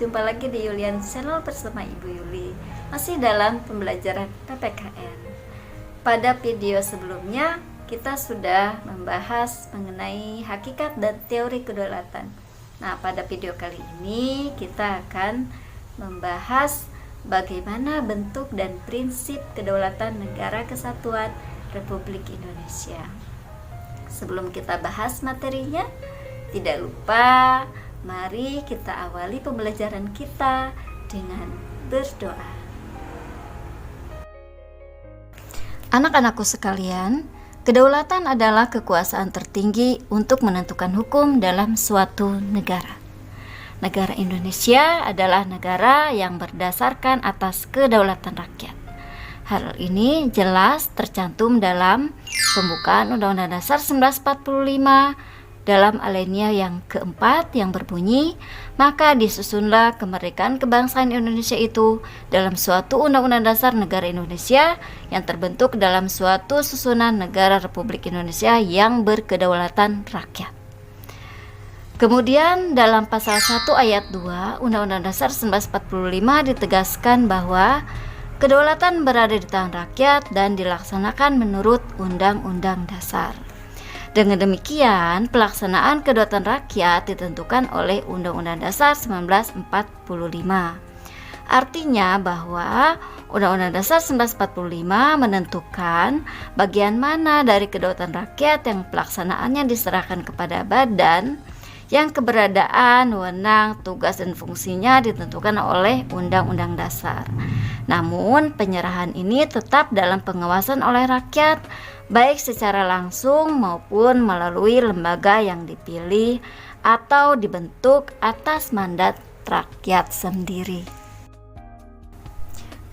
jumpa lagi di Yulian Channel bersama Ibu Yuli. Masih dalam pembelajaran PPKN. Pada video sebelumnya kita sudah membahas mengenai hakikat dan teori kedaulatan. Nah, pada video kali ini kita akan membahas bagaimana bentuk dan prinsip kedaulatan Negara Kesatuan Republik Indonesia. Sebelum kita bahas materinya, tidak lupa mari kita awali pembelajaran kita dengan berdoa. Anak-anakku sekalian, kedaulatan adalah kekuasaan tertinggi untuk menentukan hukum dalam suatu negara. Negara Indonesia adalah negara yang berdasarkan atas kedaulatan rakyat. Hal ini jelas tercantum dalam pembukaan Undang-Undang Dasar 1945 dalam alinea yang keempat yang berbunyi, maka disusunlah kemerdekaan kebangsaan Indonesia itu dalam suatu Undang-Undang Dasar Negara Indonesia yang terbentuk dalam suatu susunan negara Republik Indonesia yang berkedaulatan rakyat. Kemudian dalam pasal 1 ayat 2 Undang-Undang Dasar 1945 ditegaskan bahwa kedaulatan berada di tangan rakyat dan dilaksanakan menurut Undang-Undang Dasar. Dengan demikian, pelaksanaan kedaulatan rakyat ditentukan oleh Undang-Undang Dasar 1945. Artinya bahwa Undang-Undang Dasar 1945 menentukan bagian mana dari kedaulatan rakyat yang pelaksanaannya diserahkan kepada badan yang keberadaan, wewenang, tugas, dan fungsinya ditentukan oleh Undang-Undang Dasar. Namun, penyerahan ini tetap dalam pengawasan oleh rakyat, baik secara langsung maupun melalui lembaga yang dipilih atau dibentuk atas mandat rakyat sendiri.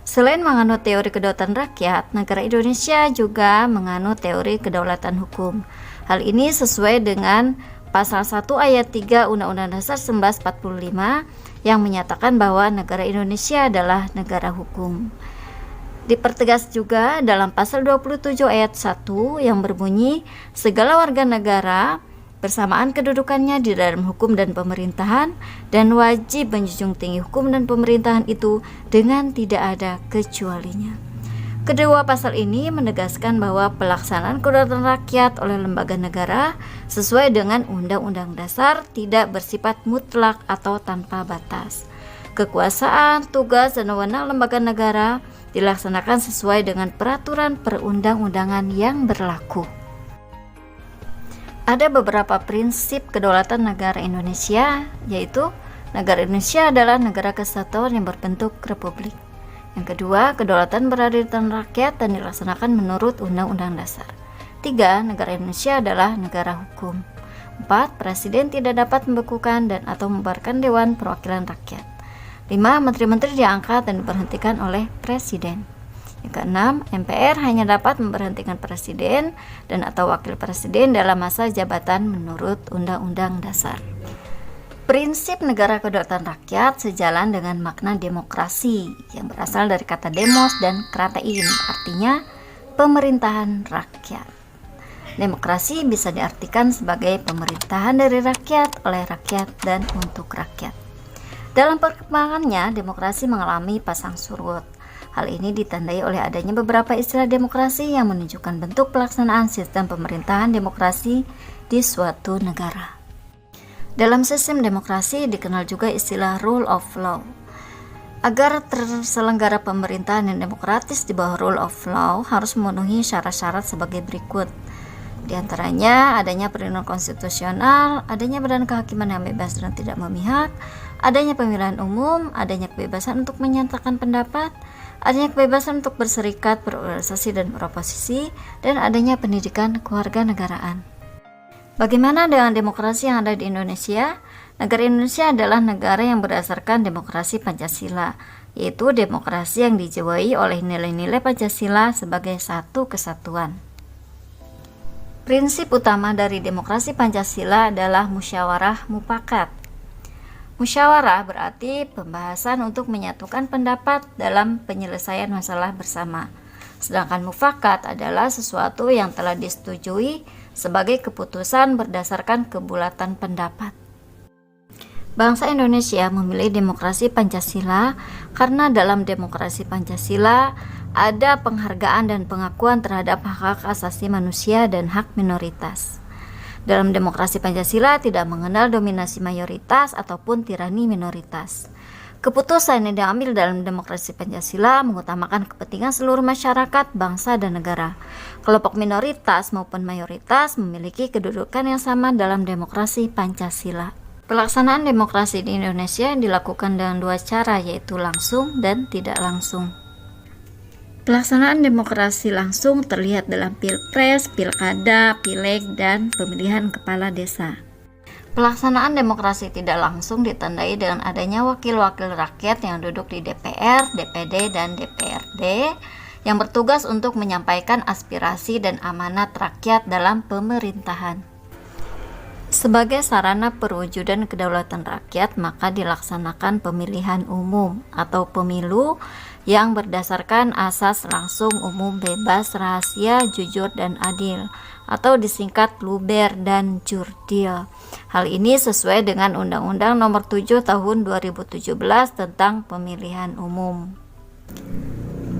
Selain menganut teori kedaulatan rakyat, negara Indonesia juga menganut teori kedaulatan hukum. Hal ini sesuai dengan Pasal 1 ayat 3 Undang-Undang Dasar 1945 yang menyatakan bahwa negara Indonesia adalah negara hukum. Dipertegas juga dalam pasal 27 ayat 1 yang berbunyi, segala warga negara bersamaan kedudukannya di dalam hukum dan pemerintahan dan wajib menjunjung tinggi hukum dan pemerintahan itu dengan tidak ada kecualinya. Kedua pasal ini menegaskan bahwa pelaksanaan kedaulatan rakyat oleh lembaga negara sesuai dengan Undang-Undang Dasar tidak bersifat mutlak atau tanpa batas. Kekuasaan, tugas, dan wewenang lembaga negara dilaksanakan sesuai dengan peraturan perundang-undangan yang berlaku. Ada beberapa prinsip kedaulatan negara Indonesia, yaitu negara Indonesia adalah negara kesatuan yang berbentuk republik. Yang kedua, kedaulatan berada di tangan rakyat dan dilaksanakan menurut Undang-Undang Dasar. 3. Negara Indonesia adalah negara hukum. 4. Presiden tidak dapat membekukan dan atau membubarkan Dewan Perwakilan Rakyat. 5. Menteri-menteri diangkat dan diberhentikan oleh Presiden. Yang keenam, MPR hanya dapat memberhentikan Presiden dan atau Wakil Presiden dalam masa jabatan menurut Undang-Undang Dasar. Prinsip negara kedaulatan rakyat sejalan dengan makna demokrasi yang berasal dari kata demos dan kratein, artinya pemerintahan rakyat. Demokrasi bisa diartikan sebagai pemerintahan dari rakyat, oleh rakyat, dan untuk rakyat. Dalam perkembangannya, demokrasi mengalami pasang surut. Hal ini ditandai oleh adanya beberapa istilah demokrasi yang menunjukkan bentuk pelaksanaan sistem pemerintahan demokrasi di suatu negara. Dalam sistem demokrasi dikenal juga istilah rule of law. Agar terselenggara pemerintahan yang demokratis di bawah rule of law harus memenuhi syarat-syarat sebagai berikut. Di antaranya adanya perlindungan konstitusional, adanya badan kehakiman yang bebas dan tidak memihak, adanya pemilihan umum, adanya kebebasan untuk menyatakan pendapat, adanya kebebasan untuk berserikat, berorganisasi, dan beroposisi, dan adanya pendidikan kewarganegaraan. Bagaimana dengan demokrasi yang ada di Indonesia? Negara Indonesia adalah negara yang berdasarkan demokrasi Pancasila, yaitu demokrasi yang dijiwai oleh nilai-nilai Pancasila sebagai satu kesatuan. Prinsip utama dari demokrasi Pancasila adalah musyawarah mufakat. Musyawarah berarti pembahasan untuk menyatukan pendapat dalam penyelesaian masalah bersama. Sedangkan mufakat adalah sesuatu yang telah disetujui sebagai keputusan berdasarkan kebulatan pendapat. Bangsa Indonesia memilih demokrasi Pancasila karena dalam demokrasi Pancasila ada penghargaan dan pengakuan terhadap hak-hak asasi manusia dan hak minoritas. Dalam demokrasi Pancasila tidak mengenal dominasi mayoritas ataupun tirani minoritas. Keputusan yang diambil dalam demokrasi Pancasila mengutamakan kepentingan seluruh masyarakat, bangsa, dan negara. Kelompok minoritas maupun mayoritas memiliki kedudukan yang sama dalam demokrasi Pancasila. Pelaksanaan demokrasi di Indonesia dilakukan dengan dua cara, yaitu langsung dan tidak langsung. Pelaksanaan demokrasi langsung terlihat dalam pilpres, pilkada, pileg, dan pemilihan kepala desa. Pelaksanaan demokrasi tidak langsung ditandai dengan adanya wakil-wakil rakyat yang duduk di DPR, DPD, dan DPRD yang bertugas untuk menyampaikan aspirasi dan amanat rakyat dalam pemerintahan. Sebagai sarana perwujudan kedaulatan rakyat, maka dilaksanakan pemilihan umum atau pemilu yang berdasarkan asas langsung, umum, bebas, rahasia, jujur, dan adil, atau disingkat luber dan jurdil. Hal ini sesuai dengan Undang-Undang Nomor 7 Tahun 2017 tentang Pemilihan Umum.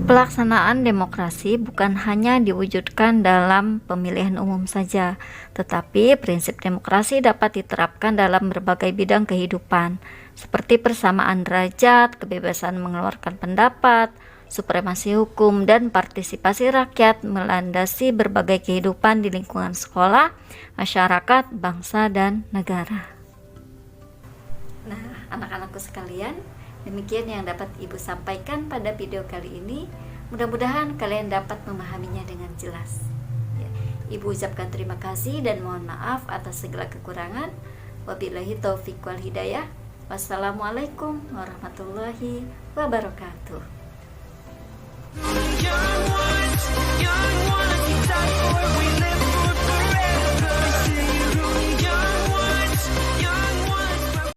Pelaksanaan demokrasi bukan hanya diwujudkan dalam pemilihan umum saja, tetapi prinsip demokrasi dapat diterapkan dalam berbagai bidang kehidupan, seperti persamaan derajat, kebebasan mengeluarkan pendapat, supremasi hukum, dan partisipasi rakyat melandasi berbagai kehidupan di lingkungan sekolah, masyarakat, bangsa, dan negara. Nah, anak-anakku sekalian, demikian yang dapat Ibu sampaikan pada video kali ini. Mudah-mudahan kalian dapat memahaminya dengan jelas. Ibu ucapkan terima kasih dan mohon maaf atas segala kekurangan. Wabillahi taufiq wal hidayah. Wassalamualaikum warahmatullahi wabarakatuh.